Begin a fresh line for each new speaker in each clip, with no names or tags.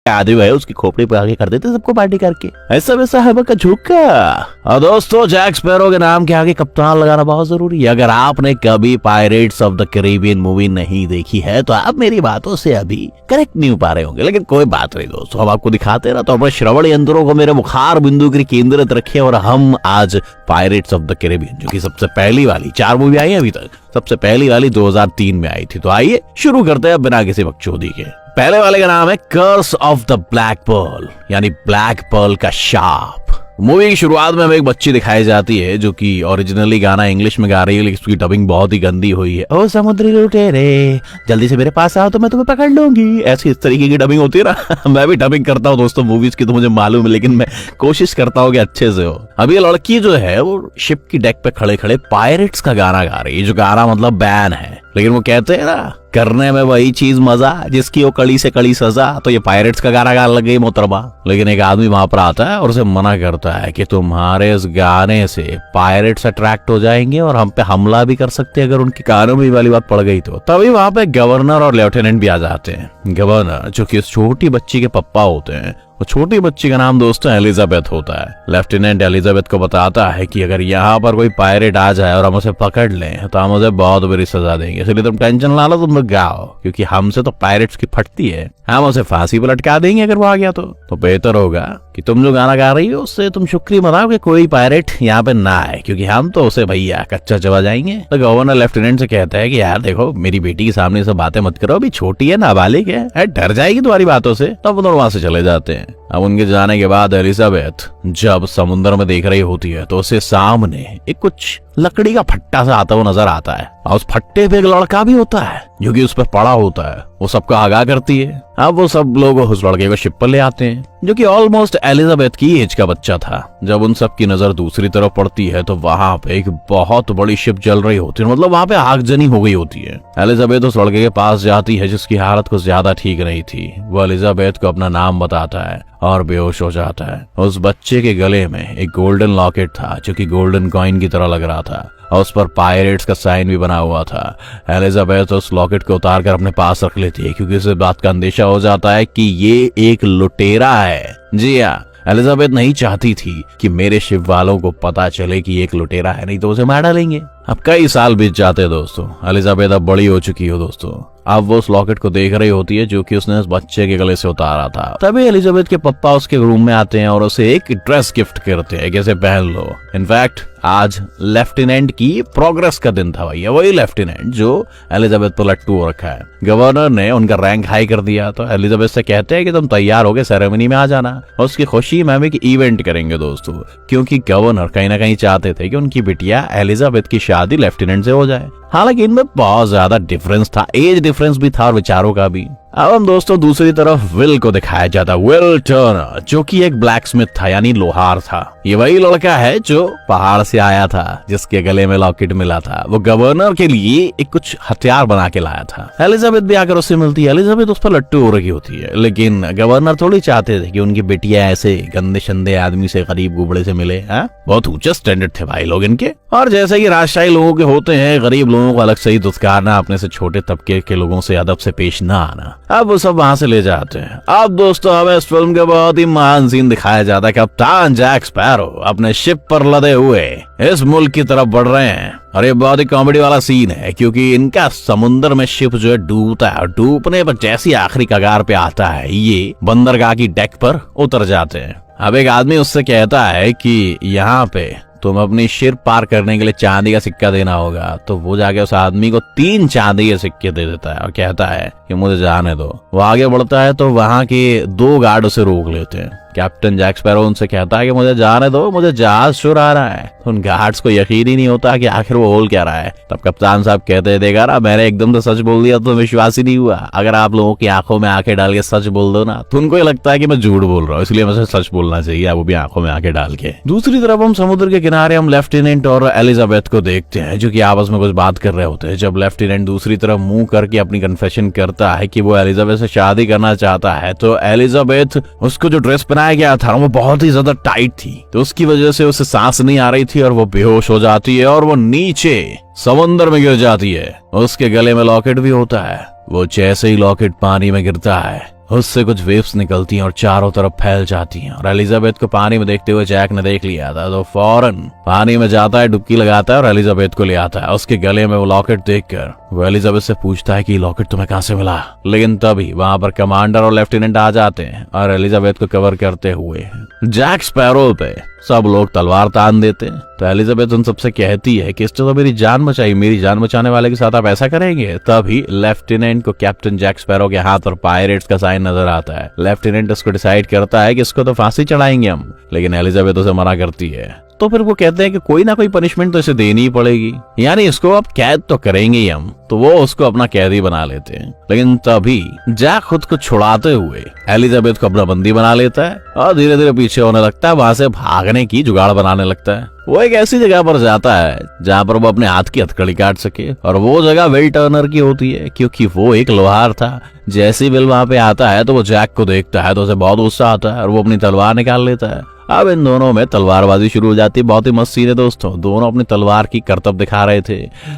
आदमी है उसकी खोपड़ी पे आगे कर देते सबको पार्टी करके, ऐसा वैसा है का झुका। और दोस्तों जैक स्पैरो के नाम के आगे कप्तान लगाना बहुत जरूरी है। अगर आपने कभी pirates of the Caribbean movie नहीं देखी है तो आप मेरी बातों से अभी करेक्ट नहीं हो पा रहे होंगे, लेकिन कोई बात नहीं दोस्तों, हम आपको दिखाते ना तो अपने श्रवण यंत्रों को मेरे मुखार बिंदु के केंद्रित रखे और हम आज पायरेट्स ऑफ द कैरिबियन, जो कि सबसे पहली वाली 4 मूवी आई है अभी तक, सबसे पहली वाली 2003 में आई थी। तो आइए शुरू करते हैं बिना किसी बकचोदी के। पहले वाले का नाम है curse of the Black Pearl, यानी ब्लैक पर्ल का शाप। मूवी की शुरुआत में हमें एक बच्ची दिखाई जाती है जो कि ओरिजिनली गाना इंग्लिश में गा रही है, लेकिन उसकी डबिंग बहुत ही गंदी हुई है। ओ समुद्री लुटेरे जल्दी से मेरे पास आओ तो मैं तुम्हें पकड़ लूंगी, ऐसी इस तरीके की डबिंग होती है ना। मैं भी डबिंग करता हूँ दोस्तों मूवीज की, तो मुझे मालूम है, लेकिन मैं कोशिश करता हूँ कि अच्छे से हो। अभी ये लड़की जो है वो शिप की डेक पे खड़े खड़े पायरेट्स का गाना गा रही है, जो गाना मतलब बैन है, लेकिन वो कहते हैं ना करने में वही चीज मजा जिसकी वो कड़ी से कड़ी सजा। तो ये पायरेट्स का गाना गा लग गई मोहतरमा। लेकिन एक आदमी वहां पर आता है और उसे मना करता है कि तुम्हारे इस गाने से पायरेट्स अट्रैक्ट हो जाएंगे और हम पे हमला भी कर सकते हैं अगर उनके कानों में वाली बात पड़ गई तो। तभी वहां पे गवर्नर और लेफ्टिनेंट भी आ जाते हैं। गवर्नर जो कि उस छोटी बच्ची के पप्पा होते हैं, वो छोटी बच्ची का नाम दोस्तों एलिजाबेथ होता है। लेफ्टिनेंट एलिजाबेथ को बताता है कि अगर यहाँ पर कोई पायरेट आ जाए और हम उसे पकड़ लें तो हम उसे बहुत बड़ी सजा देंगे, इसलिए तुम टेंशन ना लो, तुम लोग गाओ, क्योंकि हमसे तो पायरेट्स की फटती है, हम उसे फांसी पर लटका देंगे अगर वो आ गया तो बेहतर होगा कि तुम जो गाना गा रही हो उससे तुम शुक्रिया मनाओ कि कोई पायरेट यहाँ पे ना आए, क्योंकि हम तो उसे भैया कच्चा चबा जाएंगे। तो गवर्नर लेफ्टिनेंट से कहता है कि यार देखो मेरी बेटी के सामने सब बातें मत करो, अभी छोटी है, नाबालिग है, डर जाएगी तुम्हारी बातों से। तब दोनों वहां से चले जाते हैं। अब उनके जाने के बाद एलिजाबेथ जब समुद्र में देख रही होती है तो उसे सामने एक कुछ लकड़ी का फट्टा सा आता हुआ नजर आता है, और उस फट्टे पे एक लड़का भी होता है जो कि उस पर पड़ा होता है। वो सबका आगाह करती है। अब वो सब लोग उस लड़के को शिप पर ले आते हैं, जो कि ऑलमोस्ट एलिजाबेथ की एज का बच्चा था। जब उन सब की नजर दूसरी तरफ पड़ती है तो वहां पे एक बहुत बड़ी शिप जल रही होती है, मतलब वहां पे आगजनी हो गई होती है। एलिजाबेथ उस लड़के के पास जाती है जिसकी हालत कुछ ज्यादा ठीक नहीं थी। वो एलिजाबेथ को अपना नाम बताता है और बेहोश हो जाता है। उस बच्चे के गले में एक गोल्डन लॉकेट था जो कि गोल्डन कॉइन की तरह लग रहा था, और उस पर पायरेट्स का साइन भी बना हुआ था। एलिजाबेथ उस लॉकेट को उतार कर अपने पास रख लेती है, क्योंकि उसे बात का अंदेशा हो जाता है कि ये एक लुटेरा है। जी हाँ, एलिजाबेथ नहीं चाहती थी कि मेरे शिप वालों को पता चले कि एक लुटेरा है, नहीं तो उसे मार डालेंगे। अब कई साल बीत जाते हैं दोस्तों, एलिजाबेथ अब बड़ी हो चुकी हो दोस्तों। अब वो उस लॉकेट को देख रही होती है जो कि उसने उस बच्चे के गले से उतारा था। तभी एलिजाबेथ के पप्पा उसके रूम में आते हैं और उसे एक ड्रेस गिफ्ट करते हैं कि इसे पहन लो। इनफैक्ट आज लेफ्टिनेंट की प्रोग्रेस का दिन था भैया, वही लेफ्टिनेंट जो एलिजाबेथ पर लट्टू हो रखा है। गवर्नर ने उनका रैंक हाई कर दिया, तो एलिजाबेथ से कहते हैं कि तुम तैयार हो गए, सेरेमनी में आ जाना। और उसकी खुशी में हम एक इवेंट करेंगे दोस्तों, क्योंकि गवर्नर कहीं ना कहीं चाहते थे कि उनकी बिटिया एलिजाबेथ की शादी लेफ्टिनेंट से हो जाए। हालांकि इनमें बहुत ज्यादा डिफरेंस था, एज डिफरेंस भी था और विचारों का भी। अब हम दोस्तों दूसरी तरफ विल को दिखाया जाता, विल टर्नर, जो कि एक ब्लैकस्मिथ था, यानी लोहार था। ये वही लड़का है जो पहाड़ से आया था, जिसके गले में लॉकेट मिला था। वो गवर्नर के लिए एक कुछ हथियार बना के लाया था। एलिजाबेथ भी आकर उससे मिलती है। एलिजाबेथ उस पर लट्टू हो रही होती है, लेकिन गवर्नर थोड़ी चाहते थे कि उनकी बेटियां ऐसे गंदे शंदे आदमी से, गरीब गुबड़े से मिले। बहुत ऊंचे स्टैंडर्ड थे भाई लोग इनके। और जैसे कि राजशाही लोगों के होते हैं, गरीब लोगों को अलग से ही दुत्कारना, अपने से छोटे तबके के लोगों से अदब से पेश ना आना। अब वो सब वहां से ले जाते हैं। अब दोस्तों हमें इस फिल्म के बहुत ही महान सीन दिखाया जाता है। कप्तान जैक स्पैरो अपने शिप पर लदे हुए इस मुल्क की तरफ बढ़ रहे हैं, और ये बहुत ही कॉमेडी वाला सीन है, क्योंकि इनका समुद्र में शिप जो है डूबता है, और डूबने पर जैसी आखिरी कगार पे आता है, ये बंदरगाह की डेक पर उतर जाते हैं। अब एक आदमी उससे कहता है कि यहाँ पे तुम अपनी शिप पार करने के लिए चांदी का सिक्का देना होगा। तो वो जाके उस आदमी को 3 चांदी के सिक्के दे देता है और कहता है कि मुझे जाने दो। वो आगे बढ़ता है तो वहां के 2 गार्ड उसे रोक लेते हैं। कैप्टन जैक स्पैरो उनसे कहता है कि मुझे जाने दो, मुझे जहाज शुरू आ रहा है। उन गार्ड्स को यकीन ही नहीं होता कि आखिर वो बोल क्या रहा है। तब कप्तान साहब कहते देखा ना, मैंने एकदम से सच बोल दिया तो विश्वास ही नहीं हुआ। अगर आप लोगों की आंखों में आंखें डाल के सच बोल दो ना, तो उनको लगता है कि मैं झूठ बोल रहा हूँ, इसलिए मुझे सच बोलना चाहिए, वो भी आंखों में आंखें डाल के। दूसरी तरफ हम समुद्र के किनारे हम लेफ्टिनेंट और एलिजाबेथ को देखते हैं, जो कि आपस में कुछ बात कर रहे होते हैं। जब लेफ्टिनेंट दूसरी तरफ मुंह करके अपनी कन्फेशन करता है कि वो एलिजाबेथ से शादी करना चाहता है, तो एलिजाबेथ उसको जो ड्रेस पहनाया गया था वो बहुत ही ज्यादा टाइट थी, तो उसकी वजह से उसे सांस नहीं आ रही थी और वो बेहोश हो जाती है और वो नीचे समुद्र में गिर जाती है। उसके गले में लॉकेट भी होता है। वो जैसे ही लॉकेट पानी में गिरता है, उससे कुछ वेव्स निकलती हैं और चारों तरफ फैल जाती हैं। और एलिजाबेथ को पानी में देखते हुए जैक ने देख लिया था, तो फौरन पानी में जाता है, डुबकी लगाता है और एलिजाबेथ को ले आता है। उसके गले में वो लॉकेट देखकर वो एलिजाबेथ से पूछता है कि लॉकेट तुम्हें कहां से मिला। लेकिन तभी वहां पर कमांडर और लेफ्टिनेंट आ जाते हैं और एलिजाबेथ को कवर करते हुए जैक स्पैरो पे सब लोग तलवार तान देते हैं। तो एलिजाबेथ उन सबसे कहती है कि इसने तो मेरी जान बचाई, मेरी जान बचाने वाले के साथ आप ऐसा करेंगे। तभी लेफ्टिनेंट को कैप्टन जैक स्पैरो के हाथ पर पायरेट्स का साइन नजर आता है। लेफ्टिनेंट उसको डिसाइड करता है कि इसको तो फांसी चढ़ाएंगे हम, लेकिन एलिजाबेथ उसे मना करती है। तो फिर वो कहते हैं कि कोई ना कोई पनिशमेंट तो इसे देनी ही पड़ेगी, यानी इसको अब कैद तो करेंगे ही हम। तो वो उसको अपना कैदी बना लेते हैं। लेकिन तभी जैक खुद को छुड़ाते हुए एलिजाबेथ को अपना बंदी बना लेता है और धीरे धीरे पीछे होने लगता है, वहां से भागने की जुगाड़ बनाने लगता है। वो एक ऐसी जगह पर जाता है जहाँ पर वो अपने हाथ की हथकड़ी काट सके, और वो जगह विल टर्नर की होती है, क्योंकि वो एक लोहार था। जैसे ही विल वहां पे आता है तो वो जैक को देखता है तो उसे बहुत गुस्सा आता है और वो अपनी तलवार निकाल लेता है। अब इन दोनों में तलवारबाजी शुरू हो जाती है। बहुत ही मस्त सीन है दोस्तों, दोनों अपनी तलवार की करतब दिखा रहे थे।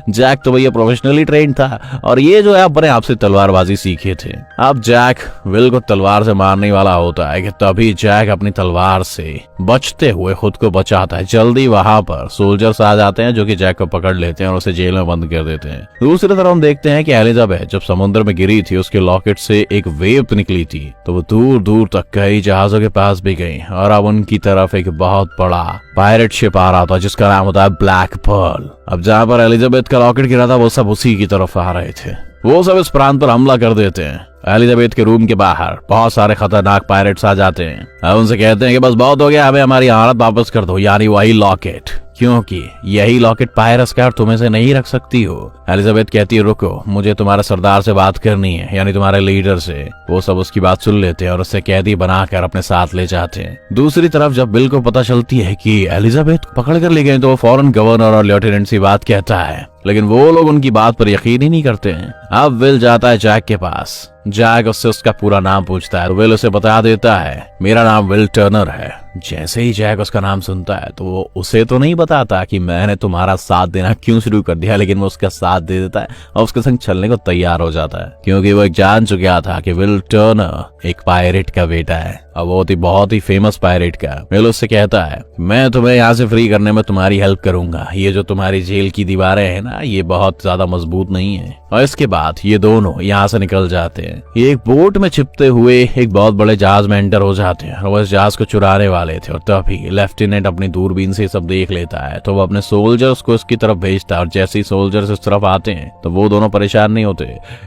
जैक तो भैया प्रोफेशनली ट्रेंड था और ये जो है अपने आप से तलवारबाजी सीखे थे। अब जैक विल को तलवार से मारने वाला होता है कि तभी जैक अपनी तलवार से बचते हुए खुद को बचाता है। जल्दी वहां पर सोल्जर्स आ जाते हैं जो कि जैक को पकड़ लेते हैं और उसे जेल में बंद कर देते हैं। दूसरी तरफ हम देखते हैं कि एलिजाबेथ जब समुद्र में गिरी थी उसके लॉकेट से एक वेव निकली थी, तो वो दूर दूर तक कई जहाजों के पास भी गई और अब उनकी तरफ एक बहुत बड़ा पायरेट शिप आ रहा था जिसका नाम होता है ब्लैक पर्ल। अब जहाँ पर एलिजाबेथ का लॉकेट गिरा था वो सब उसी की तरफ आ रहे थे। वो सब इस प्रांत पर हमला कर देते हैं। एलिजाबेथ के रूम के बाहर बहुत सारे खतरनाक पायरेट्स आ जाते हैं। अब उनसे कहते हैं कि बस बहुत हो गया, हमें हमारी हालत वापस कर दो, यानी वही लॉकेट, क्योंकि यही लॉकेट पायरस का तुम इसे नहीं रख सकती हो। एलिजाबेथ कहती है रुको, मुझे तुम्हारे सरदार से बात करनी है, यानी तुम्हारे लीडर से। वो सब उसकी बात सुन लेते हैं और उससे कैदी बनाकर अपने साथ ले जाते हैं। दूसरी तरफ जब बिल को पता चलती है कि एलिजाबेथ को पकड़ कर ले गए तो वो फौरन गवर्नर और लेफ्टिनेंट से बात कहता है, लेकिन वो लोग उनकी बात पर यकीन ही नहीं करते हैं। अब विल जाता है जैक के पास। जैक उससे उसका पूरा नाम पूछता है तो विल उसे बता देता है मेरा नाम विल टर्नर है। जैसे ही जैक उसका नाम सुनता है तो वो उसे तो नहीं बताता कि मैंने तुम्हारा साथ देना क्यों शुरू कर दिया, लेकिन वो उसका साथ दे देता है और उसके संग चलने को तैयार हो जाता है, क्योंकि वो एक जान चुका था कि विल टर्नर एक पायरेट का बेटा है और बहुत ही फेमस पायरेट का। विल उससे कहता है मैं तुम्हें यहाँ से फ्री करने में तुम्हारी हेल्प करूंगा, ये जो तुम्हारी जेल की दीवारें हैं ना ये बहुत ज्यादा मजबूत नहीं है। और इसके बाद ये दोनों यहाँ से निकल जाते हैं। ये एक बोट में छिपते हुए एक बहुत बड़े जहाज में एंटर हो जाते हैं और वो इस जहाज को चुराने वाले थे। और तभी लेफ्टिनेंट अपनी दूरबीन से सब देख लेता है तो वो अपने सोल्जर्स को इसकी तरफ भेजता है और जैसे ही सोल्जर्स इस तरफ आते हैं तो वो दोनों परेशान नहीं होते,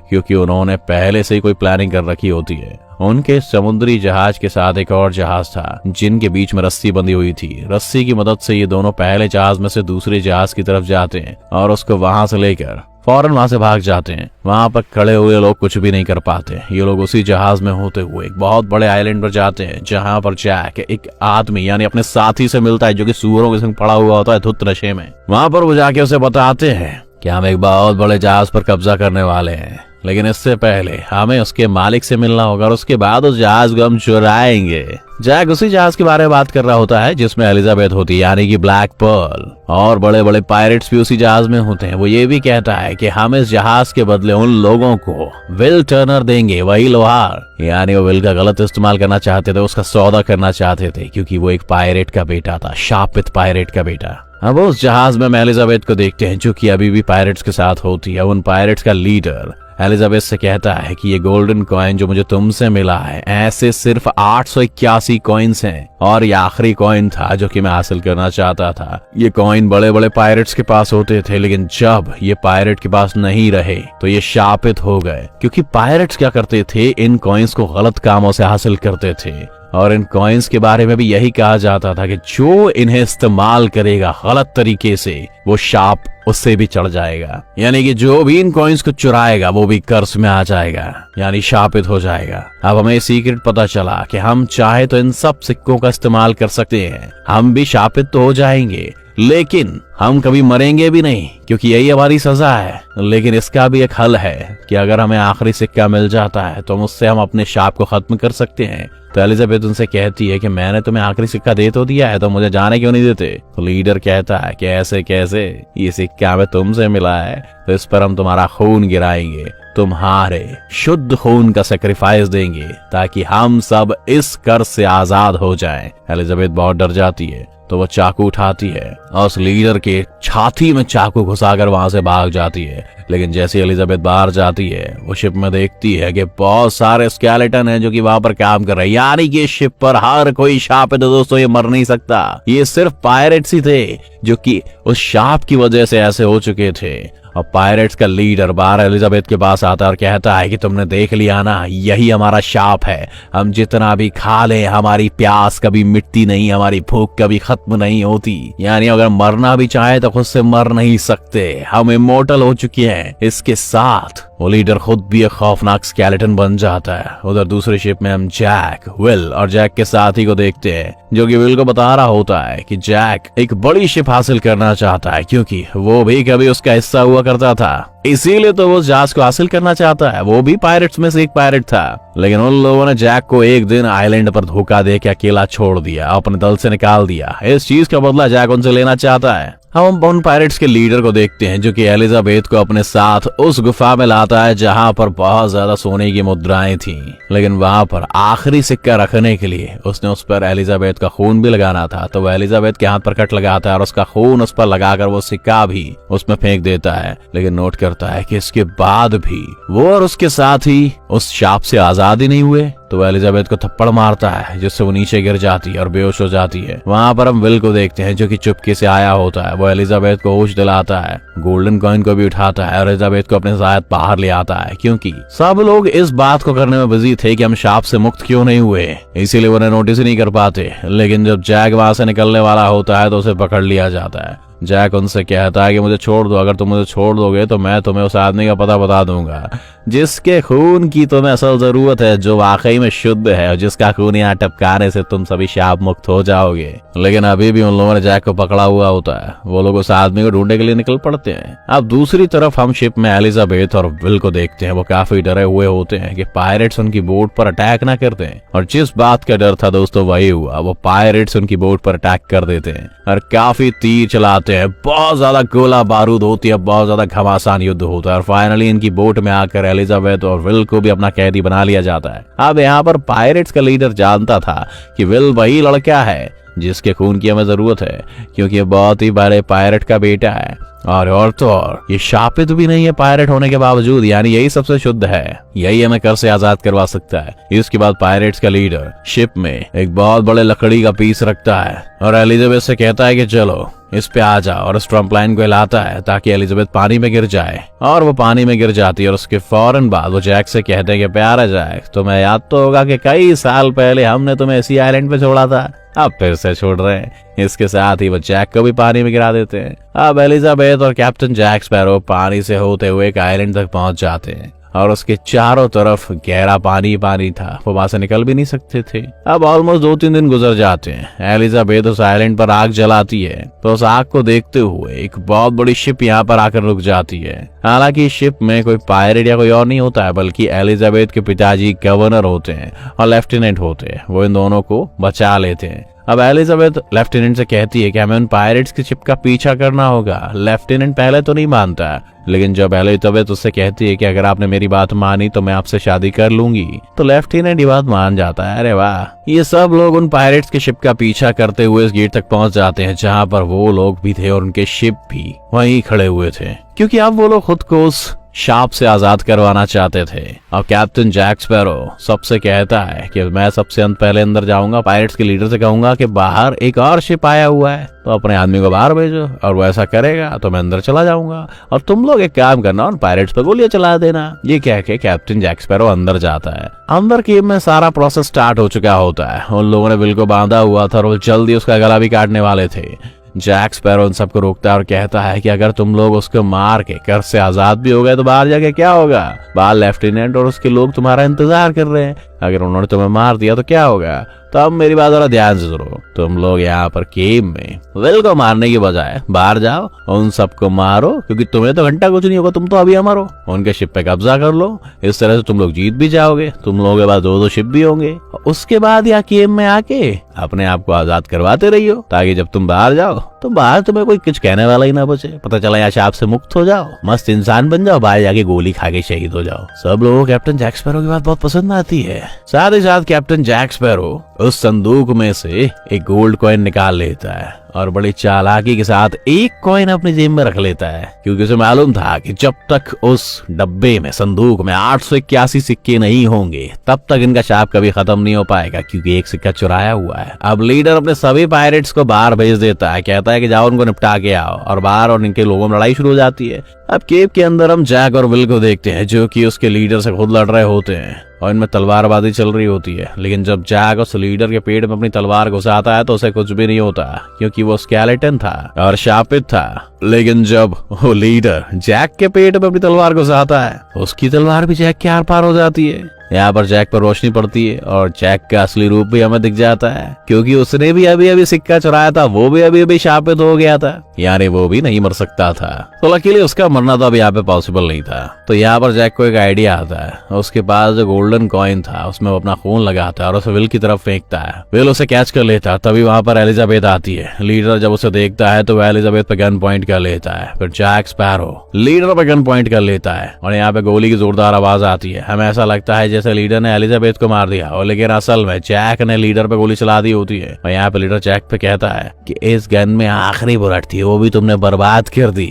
क्योंकि उन्होंने पहले से ही कोई प्लानिंग कर रखी होती है। उनके समुद्री जहाज के साथ एक और जहाज था जिनके बीच में रस्सी बंधी हुई थी। रस्सी की मदद से ये दोनों पहले जहाज में से दूसरे जहाज की तरफ जाते हैं और उसको वहां से लेकर फौरन वहां से भाग जाते हैं। वहां पर खड़े हुए लोग कुछ भी नहीं कर पाते। ये लोग उसी जहाज में होते हुए एक बहुत बड़े आइलैंड पर जाते हैं जहां पर जैक एक आदमी यानी अपने साथी से मिलता है जो कि सूअरों के संग पड़ा हुआ होता है धुत नशे में। वहां पर वो जाके उसे बताते हैं कि हम एक बहुत बड़े जहाज पर कब्जा करने वाले हैं, लेकिन इससे पहले हमें उसके मालिक से मिलना होगा और उसके बाद उस जहाज को हम चुराएंगे। जैक उसी जहाज के बारे में बात कर रहा होता है जिसमें एलिजाबेथ होती है, यानी कि ब्लैक पर्ल, और बड़े बड़े पायरेट्स भी उसी जहाज में होते हैं। वो ये भी कहता है कि हम इस जहाज के बदले उन लोगों को विल टर्नर देंगे, वही लोहार, यानी वो विल का गलत इस्तेमाल करना चाहते थे, उसका सौदा करना चाहते थे, क्योंकि वो एक पायरेट का बेटा था, शापित पायरेट का बेटा। अब उस जहाज में हम एलिजाबेथ को देखते हैं जो कि अभी भी पायरेट्स के साथ होती है। उन पायरेट्स का लीडर एलिजाबेथ से कहता है कि ये गोल्डन कॉइन जो मुझे तुमसे मिला है, ऐसे सिर्फ 881 कॉइन्स हैं और ये आखिरी कॉइन था जो कि मैं हासिल करना चाहता था। ये कॉइन बड़े बड़े पायरेट्स के पास होते थे, लेकिन जब ये पायरेट के पास नहीं रहे तो ये शापित हो गए, क्योंकि पायरेट्स क्या करते थे, इन कॉइन्स को गलत कामों से हासिल करते थे। और इन कॉइन्स के बारे में भी यही कहा जाता था कि जो इन्हें इस्तेमाल करेगा गलत तरीके से वो शाप उससे भी चढ़ जाएगा, यानी कि जो भी इन कॉइन्स को चुराएगा वो भी कर्ज में आ जाएगा, यानी शापित हो जाएगा। अब हमें सीक्रेट पता चला कि हम चाहे तो इन सब सिक्कों का इस्तेमाल कर सकते हैं, हम भी शापित तो हो जाएंगे लेकिन हम कभी मरेंगे भी नहीं, क्योंकि यही हमारी सजा है। लेकिन इसका भी एक हल है कि अगर हमें आखिरी सिक्का मिल जाता है तो उससे हम अपने शाप को खत्म कर सकते हैं। तो एलिजाबेथ उनसे कहती है कि मैंने तुम्हें आखिरी सिक्का दे तो दिया है, तो मुझे जाने क्यों नहीं देते। तो लीडर कहता है कि ऐसे कैसे, ये सिक्का हमें तुमसे मिला है तो इस पर हम तुम्हारा खून गिराएंगे। तुम्हारे शुद्ध खून का सेक्रीफाइस देंगे ताकि हम सब इस कर्ज से आजाद हो जाएं। एलिजाबेथ बहुत डर जाती है तो वो चाकू उठाती है और उस लीडर के छाती में चाकू घुसाकर वहां से भाग जाती है। लेकिन जैसे एलिजाबेथ बाहर जाती है वो शिप में देखती है कि बहुत सारे स्केलेटन हैं जो कि वहां पर काम कर रहे हैं, यानी कि शिप पर हर कोई शाप है। तो दोस्तों ये मर नहीं सकता, ये सिर्फ पायरेट्स ही थे जो कि उस शाप की वजह से ऐसे हो चुके थे। और पायरेट्स का लीडर बाहर एलिजाबेथ के पास आता है और कहता है कि तुमने देख लिया ना, यही हमारा शाप है। हम जितना भी खा ले हमारी प्यास कभी मिटती नहीं, हमारी भूख कभी खत्म नहीं होती। यानी अगर मरना भी चाहे तो खुद से मर नहीं सकते, हम इमोर्टल हो चुके हैं। इसके साथ वो लीडर खुद भी एक खौफनाक स्केलेटन बन जाता है। उधर दूसरी शिप में हम जैक, विल और जैक के साथी को देखते हैं जो कि विल को बता रहा होता है कि जैक एक बड़ी शिप हासिल करना चाहता है क्योंकि वो भी कभी उसका हिस्सा हुआ करता था, इसीलिए तो वो जहाज को हासिल करना चाहता है। वो भी पायरेट्स में से एक पायरेट था, लेकिन उन लोगों ने जैक को एक दिन आइलैंड पर धोखा दे के अकेला छोड़ दिया, अपने दल से निकाल दिया। इस चीज का बदला जैक उनसे लेना चाहता है। हम उन पायरेट्स के लीडर को देखते हैं जो कि एलिजाबेथ को अपने साथ उस गुफा में लाता है जहां पर बहुत ज्यादा सोने की मुद्राएं थी, लेकिन वहां पर आखिरी सिक्का रखने के लिए उसने उस पर एलिजाबेथ का खून भी लगाना था। तो वह एलिजाबेथ के हाथ पर कट लगाता है और उसका खून उस पर लगाकर वो सिक्का भी उसमें फेंक देता है। लेकिन नोट करता है कि इसके बाद भी वो और उसके साथी उस शाप से आजाद ही नहीं हुए। तो वो एलिजाबेथ को थप्पड़ मारता है जिससे वो नीचे गिर जाती है और बेहोश हो जाती है। वहां पर हम विल को देखते हैं जो कि चुपके से आया होता है। वो एलिजाबेथ को होश दिलाता है, गोल्डन कॉइन को भी उठाता है और एलिजाबेथ को अपने साथ बाहर ले आता है क्योंकि सब लोग इस बात को करने में बिजी थे कि हम शाप से मुक्त क्यों नहीं हुए, इसीलिए वो नोटिस ही नहीं कर पाते। लेकिन जब जैक वहां से निकलने वाला होता है तो उसे पकड़ लिया जाता है। जैक उनसे कहता है कि मुझे छोड़ दो, अगर तुम मुझे छोड़ दोगे तो मैं तुम्हें उस आदमी का पता बता दूंगा जिसके खून की तुम्हें असल जरूरत है, जो वाकई में शुद्ध है और जिसका खून यहाँ टपकाने से तुम सभी शाप मुक्त हो जाओगे। लेकिन अभी भी उन लोगों ने जैक को पकड़ा हुआ होता है। वो लोग उस आदमी को ढूंढने के लिए निकल पड़ते हैं। अब दूसरी तरफ हम शिप में एलिजाबेथ और विल को देखते हैं। वो काफी डरे हुए होते हैं कि पायरेट्स उनकी बोट पर अटैक ना करते हैं, और जिस बात का डर था दोस्तों वही हुआ। वो पायरेट्स उनकी बोट पर अटैक कर देते हैं और काफी तीर चलाते हैं, बहुत ज्यादा गोला बारूद होती है, बहुत ज्यादा घमासान युद्ध होता है और फाइनली इनकी बोट में आकर एलिजाबेथ और विल को भी अपना कैदी बना लिया जाता है। अब यहाँ पर पायरेट्स का लीडर जानता था कि विल वही लड़का है जिसके खून की हमें जरूरत है क्योंकि ये बहुत ही बड़े पायरेट का बेटा है और तो और ये शापित भी नहीं है पायरेट होने के बावजूद, यानी यही सबसे शुद्ध है, यही हमें कर से आजाद करवा सकता है। इसके बाद पायरेट्स का लीडर शिप में एक बहुत बड़े लकड़ी का पीस रखता है और एलिजाबेथ से कहता है कि चलो इस पे आ जा, और स्ट्रम्प लाइन को हिलाता है ताकि एलिजाबेथ पानी में गिर जाए और वो पानी में गिर जाती है। और उसके फौरन बाद वो जैक से कहते हैं कि प्यारा जैक, तुम्हें याद तो होगा कि कई साल पहले हमने तुम्हें इसी आइलैंड पे छोड़ा था, अब फिर से छोड़ रहे हैं। इसके साथ ही वो जैक को भी पानी में गिरा देते हैं। अब एलिजाबेथ और कैप्टन जैक स्पैरो पानी से होते हुए एक आइलैंड तक पहुंच जाते हैं और उसके चारों तरफ गहरा पानी पानी था, वो वहां से निकल भी नहीं सकते थे। अब ऑलमोस्ट 2-3 दिन गुजर जाते हैं। एलिजाबेथ उस आइलैंड पर आग जलाती है तो उस आग को देखते हुए एक बहुत बड़ी शिप यहाँ पर आकर रुक जाती है। हालांकि शिप में कोई पायरेट या कोई और नहीं होता है, बल्कि एलिजाबेथ के पिताजी गवर्नर होते हैं और लेफ्टिनेंट होते हैं। वो इन दोनों को बचा लेते हैं। अब एलिजाबेथ लेफ्टिनेंट से कहती है कि हमें उन पायरेट्स की शिप का पीछा करना होगा। लेफ्टिनेंट पहले तो नहीं मानता, लेकिन जब एलिजाबेथ उससे कहती है कि अगर आपने मेरी बात मानी तो मैं आपसे शादी कर लूंगी, तो लेफ्टिनेंट ये बात मान जाता है। अरे वाह। ये सब लोग उन पायरेट्स की शिप का पीछा करते हुए इस गेट तक पहुंच जाते हैं जहां पर वो लोग भी थे और उनके शिप भी वहीं खड़े हुए थे क्योंकि अब वो लोग खुद को उस शाप से आजाद करवाना चाहते थे। और कैप्टन जैक स्पैरो सबसे कहता है कि मैं सबसे पहले अंदर जाऊंगा, पायरेट्स के लीडर से कहूंगा कि बाहर एक और शिप आया हुआ है तो अपने आदमी को बाहर भेजो, और वो ऐसा करेगा तो मैं अंदर चला जाऊंगा और तुम लोग एक काम करना और पायरेट्स पे गोलियां चला देना। ये कह के कैप्टन जैक स्पैरो अंदर जाता है। अंदर केव में सारा प्रोसेस स्टार्ट हो चुका होता है। उन लोगों ने विल को बांधा हुआ था और वो जल्दी उसका गला भी काटने वाले थे। जैक स्पैरो उन सबको रोकता है और कहता है कि अगर तुम लोग उसको मार के कर से आजाद भी हो गए तो बाहर जाके क्या होगा, बाहर लेफ्टिनेंट और उसके लोग तुम्हारा इंतजार कर रहे हैं, अगर उन्होंने तुम्हें मार दिया तो क्या होगा। तो अब मेरी बात जरा ध्यान से सुनो, तुम लोग यहाँ पर केव में विल को मारने की बजाय बाहर जाओ, उन सबको मारो क्योंकि तुम्हें तो घंटा कुछ नहीं होगा, तुम तो अभी अमर हो। उनके शिप पे कब्जा कर लो, इस तरह से तुम लोग जीत भी जाओगे, तुम लोगों के पास 2-2 शिप भी होंगे। उसके बाद यहाँ केव में आके अपने आप को आजाद करवाते रहियो, ताकि जब तुम बाहर जाओ तो बाहर तुम्हें कोई कुछ कहने वाला ही ना बचे। पता चला यहाँ शाप से मुक्त हो जाओ, मस्त इंसान बन जाओ, बाहर जाके गोली खा के शहीद हो जाओ। सब लोगों को कैप्टन जैक स्पैरो की बात बहुत पसंद आती है। साथ ही साथ कैप्टन जैक स्पैरो उस संदूक में से एक गोल्ड कॉइन निकाल लेता है और बड़ी चालाकी के साथ एक कॉइन अपनी जेब में रख लेता है, क्योंकि उसे मालूम था कि जब तक उस डब्बे में, संदूक में 881 सिक्के नहीं होंगे तब तक इनका शाप कभी खत्म नहीं हो पाएगा, क्योंकि एक सिक्का चुराया हुआ है। अब लीडर अपने सभी पायरेट्स को बाहर भेज देता है, कहता है कि जाओ उनको निपटा के आओ, और बाहर और इनके लोगों में लड़ाई शुरू हो जाती है। अब केव के अंदर हम जैक और विल को देखते हैं, जो कि उसके लीडर से खुद लड़ रहे होते हैं और इनमें तलवारबाजी चल रही होती है। लेकिन जब जैक उस लीडर के पेट में अपनी तलवार घुसाता है तो उसे कुछ भी नहीं होता, क्योंकि वो स्केलेटन था और शापित था। लेकिन जब वो लीडर जैक के पेट में अपनी तलवार घुसाता है, उसकी तलवार भी जैक के आर पार हो जाती है। यहाँ पर जैक पर रोशनी पड़ती है और जैक का असली रूप भी हमें दिख जाता है, क्योंकि उसने भी अभी अभी सिक्का चुराया था, वो भी अभी अभी शापित हो गया था, यानी वो भी नहीं मर सकता था। तो लकीली उसका मरना तो अब यहाँ पे पॉसिबल नहीं था। तो यहाँ पर जैक को एक आइडिया आता है। उसके पास जो गोल्डन कॉइन था उसमें वो अपना खून लगाता है और उसे विल की तरफ फेंकता है। विल उसे कैच कर लेता है। तभी वहां पर एलिजाबेथ आती है। लीडर जब उसे देखता है तो वह एलिजाबेथ पे गन पॉइंट कर लेता है। फिर जैक स्पैरो लीडर पे गन पॉइंट कर लेता है और यहाँ पे गोली की जोरदार आवाज आती है। हमें ऐसा लगता है जैसे लीडर ने एलिजाबेथ को मार दिया, और लेकिन असल में जैक ने लीडर पे गोली चला दी होती है। और यहाँ पे लीडर जैक पे कहता है कि इस गन में आखिरी बुलेट थी, वो भी तुमने बर्बाद कर दी।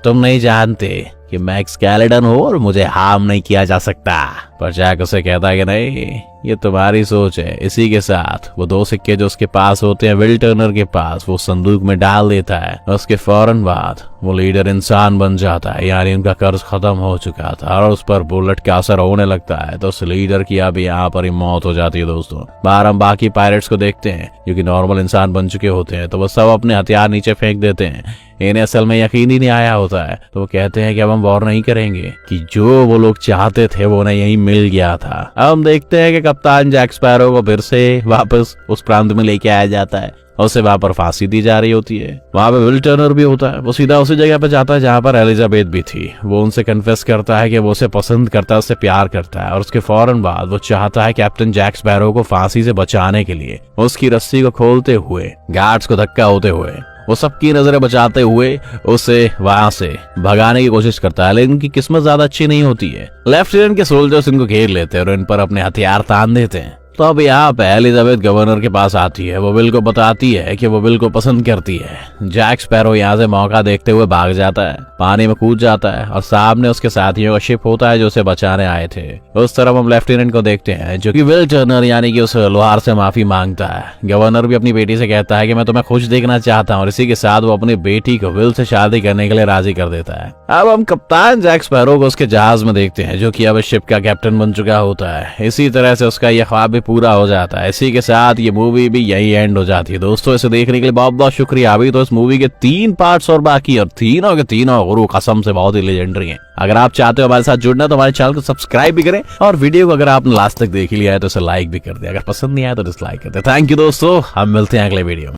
तुम नहीं जानते कि मैं एक स्केलेटन हूँ और मुझे हार्म नहीं किया जा सकता। पर जैक उसे कहता है कि नहीं, ये तुम्हारी सोच है। इसी के साथ वो 2 सिक्के जो उसके पास होते हैं विल टर्नर के पास, वो संदूक में डाल देता है। उसके फौरन बाद वो लीडर इंसान बन जाता है, यानी उनका कर्ज खत्म हो चुका था और उस पर बुलेट का असर होने लगता है। तो उस लीडर की अब यहाँ पर ही मौत हो जाती है। दोस्तों, बाहर हम बाकी पायरेट्स को देखते हैं जो कि नॉर्मल इंसान बन चुके होते हैं। तो वो सब अपने हथियार नीचे फेंक देते हैं। इन्हें असल में यकीन ही नहीं आया होता है। तो वो कहते हैं कि अब हम वॉर नहीं करेंगे, कि जो वो लोग चाहते थे वो उन्हें यही मिल गया था। अब हम देखते हैं कि कप्तान जैक स्पैरो को फिर से वापस उस प्रांत में लेके आया जाता है और उसे वहां पर फांसी दी जा रही होती है। वहां पे विल टर्नर भी होता है। वो सीधा उसी जगह पे जाता है जहां पर एलिजाबेथ भी थी। वो उनसे कन्फेस करता है कि वो उसे पसंद करता है, उससे प्यार करता है, और उसके फौरन बाद वो चाहता है कैप्टन जैक स्पैरो को फांसी से बचाने के लिए उसकी रस्सी को खोलते हुए, गार्ड्स को धक्का होते हुए, वो सबकी नजरें बचाते हुए उसे वहां से भगाने की कोशिश करता है। लेकिन उनकी किस्मत ज्यादा अच्छी नहीं होती है। लेफ्टिनेंट के सोल्जर्स इनको घेर लेते हैं और इन पर अपने हथियार तान देते हैं। तो अब यहाँ पे एलिजाबेथ गवर्नर के पास आती है। वो विल को बताती है कि वो विल को पसंद करती है। जैक स्पैरो यहाँ से मौका देखते हुए भाग जाता है, पानी में कूद जाता है और सामने उसके साथियों का शिप होता है जो उसे बचाने आए थे। उस तरफ हम लेफ्टिनेंट को देखते हैं जो कि विल टर्नर यानी कि उस लोहार से माफी मांगता है। गवर्नर भी अपनी बेटी से कहता है कि मैं तुम्हें खुश देखना चाहता हूँ, और इसी के साथ वो अपनी बेटी को विल से शादी करने के लिए राजी कर देता है। अब हम कप्तान जैक स्पैरो को उसके जहाज में देखते हैं जो कि अब शिप का कैप्टन बन चुका होता है। इसी तरह से उसका यह ख्वाब भी पूरा हो जाता है। इसी के साथ ये मूवी भी यही एंड हो जाती है। दोस्तों, इसे देखने के लिए बहुत बहुत शुक्रिया। अभी तो इस मूवी के 3 पार्ट्स और बाकी, और तीनों के तीनों गुरु कसम से बहुत ही लेजेंडरी हैं। अगर आप चाहते हो हमारे साथ जुड़ना तो हमारे चैनल को सब्सक्राइब भी करें, और वीडियो को अगर आपने लास्ट तक देख लिया है तो इसे लाइक भी कर दे। अगर पसंद नहीं आया तो डिसलाइक कर दे। थैंक यू दोस्तों, हम मिलते हैं अगले वीडियो में।